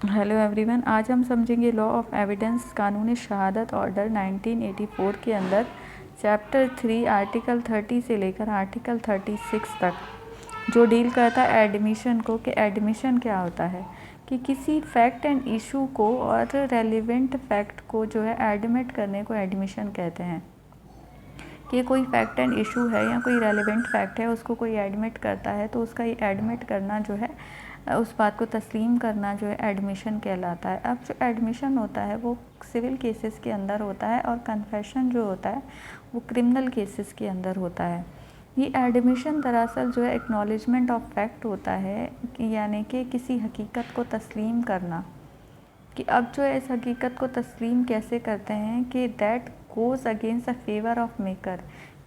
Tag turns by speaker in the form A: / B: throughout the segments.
A: Hello everyone, आज हम समझेंगे लॉ ऑफ एविडेंस कानून शहादत ऑर्डर 1984 के अंदर चैप्टर 3 आर्टिकल 30 से लेकर आर्टिकल 36 तक जो डील करता है एडमिशन को, कि एडमिशन क्या होता है, कि किसी फैक्ट एंड इशू को और रेलिवेंट फैक्ट को जो है एडमिट करने को एडमिशन कहते हैं। कि कोई फैक्ट एंड इशू है या कोई रेलिवेंट फैक्ट है, उसको कोई एडमिट करता है तो उसका ये एडमिट करना जो है, उस बात को तस्लीम करना जो है एडमिशन कहलाता है। अब जो एडमिशन होता है वो सिविल केसेस के अंदर होता है और कन्फेशन जो होता है वो क्रिमिनल केसेस के अंदर होता है। ये एडमिशन दरअसल जो है एक्नॉलेजमेंट ऑफ फैक्ट होता है, यानी कि किसी हकीकत को तस्लीम करना। कि अब जो है इस हकीकत को तस्लीम कैसे करते हैं कि that goes against the favour of maker,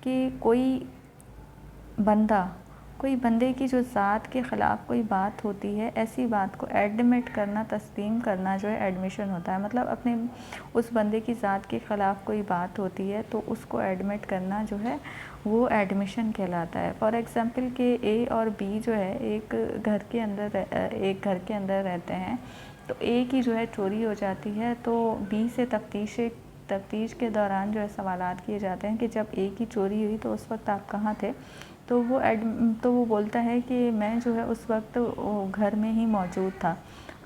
A: कि कोई बंदे की जो ज़ात के ख़िलाफ़ कोई बात होती है, ऐसी बात को एडमिट करना, तस्लीम करना जो है एडमिशन होता है। मतलब अपने उस बंदे की ज़ात के ख़िलाफ़ कोई बात होती है तो उसको एडमिट करना जो है वो एडमिशन कहलाता है। फॉर एग्ज़ाम्पल कि ए और बी जो है एक घर के अंदर रहते हैं, तो ए की जो है चोरी हो जाती है, तो बी से तफ्तीश के दौरान जो है सवालात किए जाते हैं कि जब ए की चोरी हुई तो उस वक्त आप कहाँ थे। तो वो बोलता है कि मैं जो है उस वक्त घर में ही मौजूद था।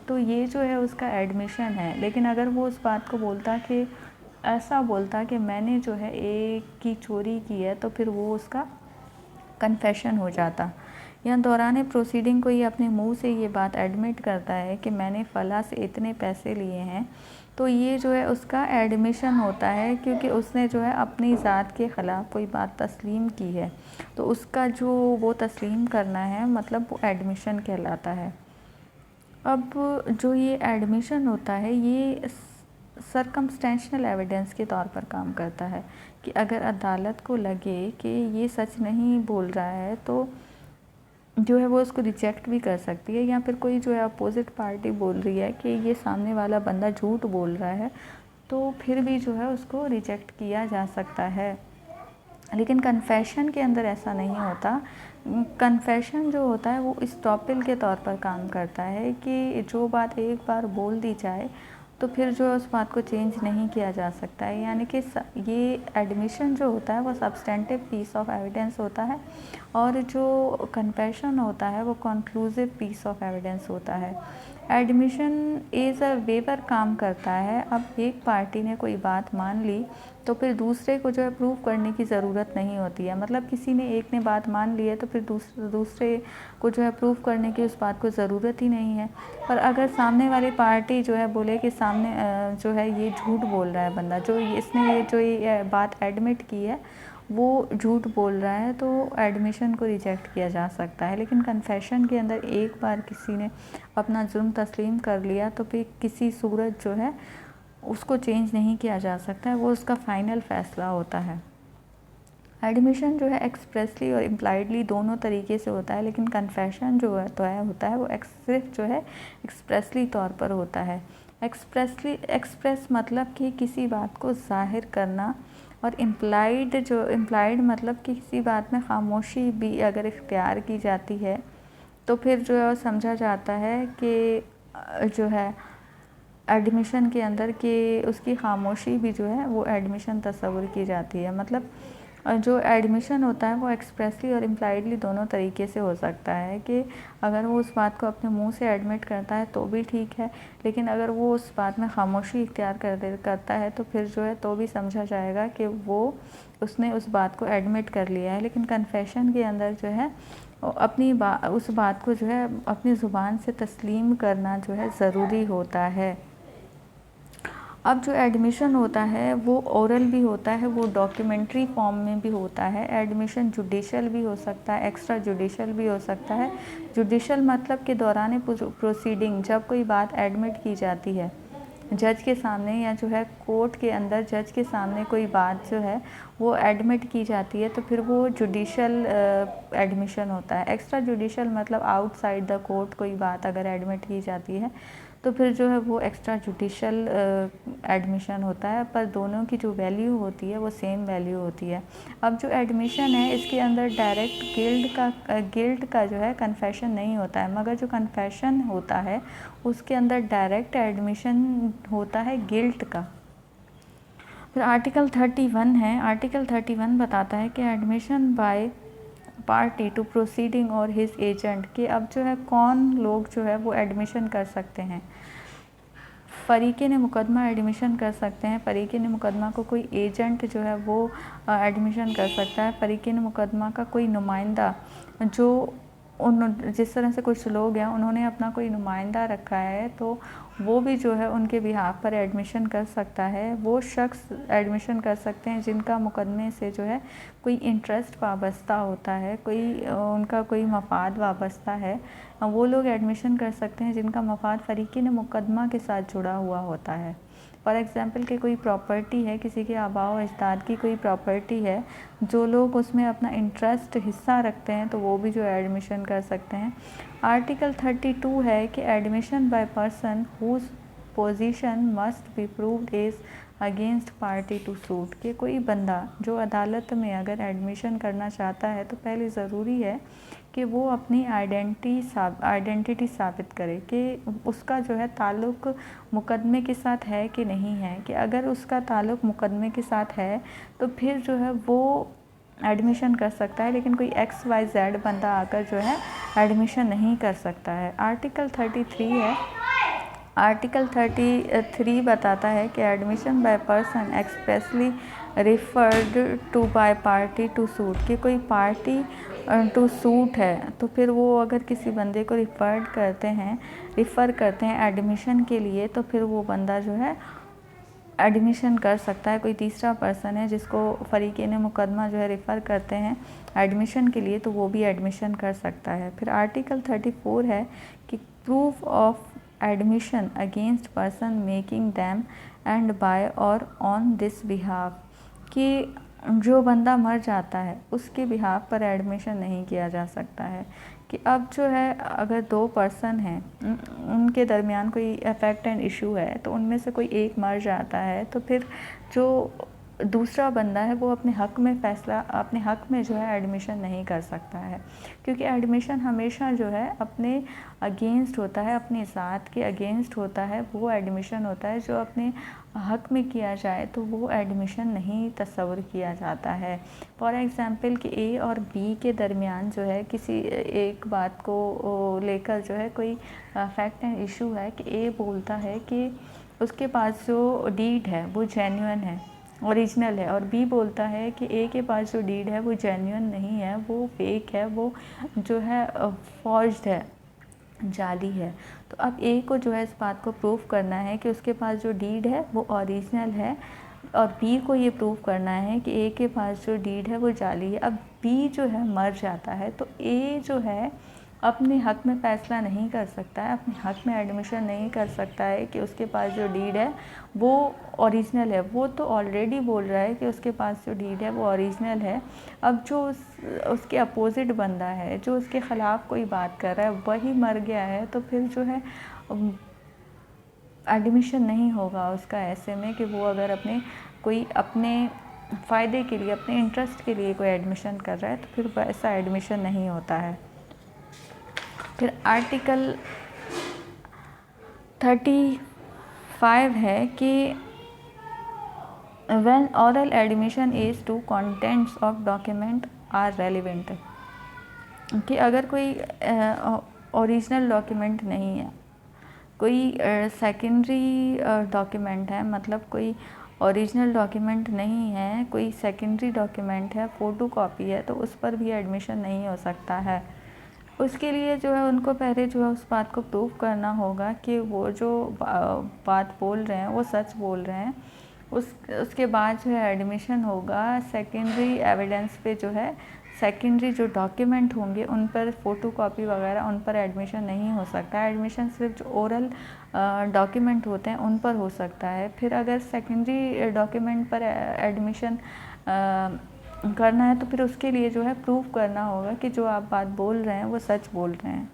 A: तो ये जो है उसका एडमिशन है। लेकिन अगर वो उस बात को ऐसा बोलता कि मैंने जो है ए की चोरी की है, तो फिर वो उसका कन्फेशन हो जाता। या दौरान प्रोसीडिंग को ये अपने मुंह से ये बात एडमिट करता है कि मैंने फ़ला से इतने पैसे लिए हैं, तो ये जो है उसका एडमिशन होता है, क्योंकि उसने जो है अपनी ज़ात के ख़िलाफ़ कोई बात तस्लीम की है, तो उसका जो वो तस्लीम करना है मतलब वो एडमिशन कहलाता है। अब जो ये एडमिशन होता है ये सरकमस्टेंशियल एविडेंस के तौर पर काम करता है, कि अगर अदालत को लगे कि ये सच नहीं बोल रहा है तो जो है वो उसको रिजेक्ट भी कर सकती है। या फिर कोई जो है अपोजिट पार्टी बोल रही है कि ये सामने वाला बंदा झूठ बोल रहा है, तो फिर भी जो है उसको रिजेक्ट किया जा सकता है। लेकिन कन्फेशन के अंदर ऐसा नहीं होता। कन्फेशन जो होता है वो इस्टॉपिल के तौर पर काम करता है, कि जो बात एक बार बोल दी जाए तो फिर जो है उस बात को चेंज नहीं किया जा सकता है। यानी कि ये एडमिशन जो होता है वो सब्सटेंटिव पीस ऑफ एविडेंस होता है, और जो कन्फेशन होता है वो कंक्लूसिव पीस ऑफ एविडेंस होता है। एडमिशन एज अ वेवर काम करता है। अब एक पार्टी ने कोई बात मान ली तो फिर दूसरे को जो है प्रूव करने की ज़रूरत नहीं होती है। मतलब एक ने बात मान ली है तो फिर दूसरे को जो है प्रूव करने की उस बात को ज़रूरत ही नहीं है। पर अगर सामने वाली पार्टी जो है बोले कि सामने जो है ये झूठ बोल रहा है बंदा, ये बात एडमिट की है वो झूठ बोल रहा है, तो एडमिशन को रिजेक्ट किया जा सकता है। लेकिन कन्फेशन के अंदर एक बार किसी ने अपना जुर्म तस्लीम कर लिया तो फिर किसी सूरत जो है उसको चेंज नहीं किया जा सकता है, वो उसका फाइनल फैसला होता है। एडमिशन जो है एक्सप्रेसली और इम्प्लाइडली दोनों तरीके से होता है, लेकिन कन्फेशन जो होता है वो सिर्फ जो है एक्सप्रेसली तौर पर होता है। एक्सप्रेस मतलब कि किसी बात को ज़ाहिर करना, और इम्प्लाइड मतलब कि किसी बात में खामोशी भी अगर इख्तियार की जाती है तो फिर जो है समझा जाता है कि जो है एडमिशन के अंदर कि उसकी खामोशी भी जो है वो एडमिशन तस्वुर की जाती है। मतलब जो एडमिशन होता है वो एक्सप्रेसली और इम्प्लाइडली दोनों तरीके से हो सकता है, कि अगर वो उस बात को अपने मुंह से एडमिट करता है तो भी ठीक है, लेकिन अगर वो उस बात में खामोशी इख्तियार करता है तो फिर जो है तो भी समझा जाएगा कि उसने उस बात को एडमिट कर लिया है। लेकिन कन्फेशन के अंदर जो है उस बात को जो है अपनी ज़ुबान से तस्लीम करना जो है ज़रूरी होता है। अब जो एडमिशन होता है वो ओरल भी होता है, वो डॉक्यूमेंट्री फॉर्म में भी होता है। एडमिशन जुडिशल भी हो सकता है, एक्स्ट्रा जुडिशल भी हो सकता है। जुडिशल मतलब के दौरान प्रोसीडिंग जब कोई बात एडमिट की जाती है जज के सामने, या जो है कोर्ट के अंदर जज के सामने कोई बात जो है वो एडमिट की जाती है, तो फिर वो जुडिशल एडमिशन होता है। एक्स्ट्रा जुडिशल मतलब आउटसाइड द कोर्ट कोई बात अगर एडमिट की जाती है तो फिर जो है वो एक्स्ट्रा जुडिशल एडमिशन होता है, पर दोनों की जो वैल्यू होती है वो सेम वैल्यू होती है। अब जो एडमिशन है इसके अंदर डायरेक्ट गिल्ट का जो है कन्फेशन नहीं होता है, मगर जो कन्फेशन होता है उसके अंदर डायरेक्ट एडमिशन होता है गिल्ट का। फिर आर्टिकल 31 है। आर्टिकल 31 बताता है कि admission by party to proceeding or his agent, कि अब जो है कौन लोग जो है वो एडमिशन कर सकते हैं। फरीक़े मुकदमा एडमिशन कर सकते हैं। फरीक़े मुकदमा को कोई एजेंट जो है वो एडमिशन कर सकता है। फरीक़े मुकदमा का कोई नुमाइंदा, जो उन जिस तरह से कुछ लोग हैं उन्होंने अपना कोई नुमाइंदा रखा है, तो वो भी जो है उनके बिहाफ पर एडमिशन कर सकता है। वो शख्स एडमिशन कर सकते हैं जिनका मुकदमे से जो है कोई इंटरेस्ट वाबस्ता होता है, उनका कोई मफाद वाबस्ता है। वो लोग एडमिशन कर सकते हैं जिनका मफाद फरीक़े मुकदमा के साथ जुड़ा हुआ होता है। फॉर एग्ज़ाम्पल कि कोई प्रॉपर्टी है, किसी के आबा व अजदाद की कोई प्रॉपर्टी है, जो लोग उसमें अपना इंटरेस्ट हिस्सा रखते हैं तो वो भी जो है एडमिशन कर सकते हैं। आर्टिकल 32 है कि admission by person whose position must be proved is against party to suit, कि कोई बंदा जो अदालत में अगर एडमिशन करना चाहता है तो पहले ज़रूरी है कि वो अपनी आइडेंटिटी साबित करे कि उसका जो है ताल्लुक़ मुकदमे के साथ है कि नहीं है। कि अगर उसका ताल्लुक़ मुकदमे के साथ है तो फिर जो है वो एडमिशन कर सकता है, लेकिन कोई XYZ बंदा आकर जो है एडमिशन नहीं कर सकता है। आर्टिकल 33 है। आर्टिकल 33 बताता है कि admission by person expressly referred to by party to suit, कि कोई पार्टी टू सूट है तो फिर वो अगर किसी बंदे को रिफ़र करते हैं एडमिशन के लिए, तो फिर वो बंदा जो है एडमिशन कर सकता है। कोई तीसरा पर्सन है जिसको फरीक़े मुकदमा जो है रिफ़र करते हैं एडमिशन के लिए, तो वो भी एडमिशन कर सकता है। फिर आर्टिकल 34 है कि proof of admission against person making them and by or on this behalf, कि जो बंदा मर जाता है उसके बिहाफ पर एडमिशन नहीं किया जा सकता है। कि अब जो है अगर 2 पर्सन हैं, उनके दरमियान कोई अफेक्ट एंड इशू है, तो उनमें से कोई एक मर जाता है तो फिर जो दूसरा बंदा है वो अपने हक़ में जो है एडमिशन नहीं कर सकता है, क्योंकि एडमिशन हमेशा जो है अपने अगेंस्ट होता है, अपनी ज़ात के अगेंस्ट होता है। वो एडमिशन होता है जो अपने हक़ में किया जाए तो वो एडमिशन नहीं तस्वुर किया जाता है। फॉर एग्ज़ाम्पल कि A और B के दरमियान जो है किसी एक बात को लेकर जो है कोई फैक्ट एंड इशू है, कि A बोलता है कि उसके पास जो डीड है वो जेन्युइन है, ओरिजिनल है, और B बोलता है कि A के पास जो डीड है वो जेन्युइन नहीं है, वो फेक है, वो जो है फॉर्ज्ड है, जाली है। तो अब A को जो है इस बात को प्रूफ करना है कि उसके पास जो डीड है वो ओरिजिनल है, और B को ये प्रूफ करना है कि A के पास जो डीड है वो जाली है। अब B जो है मर जाता है तो A जो है अपने हक़ में फ़ैसला नहीं कर सकता है, अपने हक़ में एडमिशन नहीं कर सकता है कि उसके पास जो डीड है वो ओरिजिनल है। वो तो ऑलरेडी बोल रहा है कि उसके पास जो डीड है वो ओरिजिनल है। अब जो उसके अपोजिट बंदा है, जो उसके ख़िलाफ़ कोई बात कर रहा है, वही मर गया है, तो फिर जो है एडमिशन नहीं होगा उसका ऐसे में कि वो अगर अपने फ़ायदे के लिए, अपने इंटरेस्ट के लिए कोई एडमिशन कर रहा है तो फिर वैसा एडमिशन नहीं होता है। फिर आर्टिकल 35 है कि when oral admission is to contents of document are relevant, कि अगर कोई ओरिजिनल डॉक्यूमेंट नहीं है, कोई सेकेंडरी डॉक्यूमेंट है, मतलब कोई ओरिजिनल डॉक्यूमेंट नहीं है, कोई सेकेंडरी डॉक्यूमेंट है, फ़ोटो कॉपी है, तो उस पर भी एडमिशन नहीं हो सकता है। उसके लिए जो है उनको पहले जो है उस बात को प्रूव करना होगा कि वो जो बात बोल रहे हैं वो सच बोल रहे हैं। उसके बाद जो है एडमिशन होगा। सेकेंडरी एविडेंस पे जो है सेकेंडरी जो डॉक्यूमेंट होंगे उन पर फ़ोटो कॉपी वगैरह उन पर एडमिशन नहीं हो सकता। एडमिशन सिर्फ जो ओरल डॉक्यूमेंट होते हैं उन पर हो सकता है। फिर अगर सेकेंडरी डॉक्यूमेंट पर एडमिशन करना है तो फिर उसके लिए जो है प्रूफ करना होगा कि जो आप बात बोल रहे हैं वो सच बोल रहे हैं।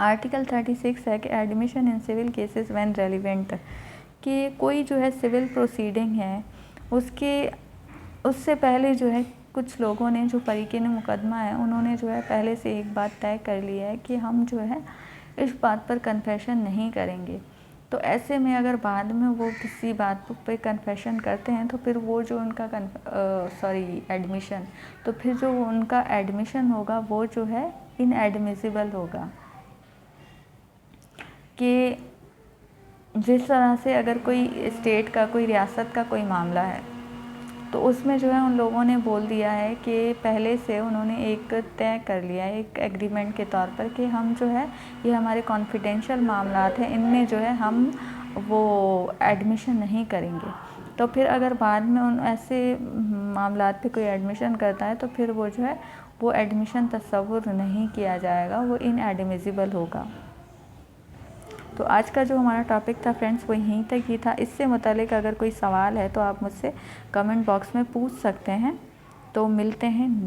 A: आर्टिकल 36 है कि admission in civil cases when relevant, कि कोई जो है सिविल प्रोसीडिंग है उससे पहले जो है कुछ लोगों ने, जो फरीक़े मुकदमा है, उन्होंने जो है पहले से एक बात तय कर ली है कि हम जो है इस बात पर कन्फेशन नहीं करेंगे। तो ऐसे में अगर बाद में वो किसी बात पे कन्फेशन करते हैं तो फिर वो जो उनका एडमिशन, तो फिर जो उनका एडमिशन होगा वो जो है इनएडमिसिबल होगा। कि जिस तरह से अगर कोई स्टेट का, कोई रियासत का कोई मामला है तो उसमें जो है उन लोगों ने बोल दिया है कि पहले से उन्होंने एक तय कर लिया है एक एग्रीमेंट के तौर पर कि हम जो है ये हमारे कॉन्फिडेंशियल मामलात हैं, इनमें जो है हम वो एडमिशन नहीं करेंगे। तो फिर अगर बाद में उन ऐसे मामलात पे कोई एडमिशन करता है तो फिर वो जो है वो एडमिशन तस्वुर नहीं किया जाएगा, वो इनएडमिसिबल होगा। तो आज का जो हमारा टॉपिक था फ्रेंड्स वो यहीं तक ही था। इससे मुतालिक अगर कोई सवाल है तो आप मुझसे कमेंट बॉक्स में पूछ सकते हैं। तो मिलते हैं नेक्स्ट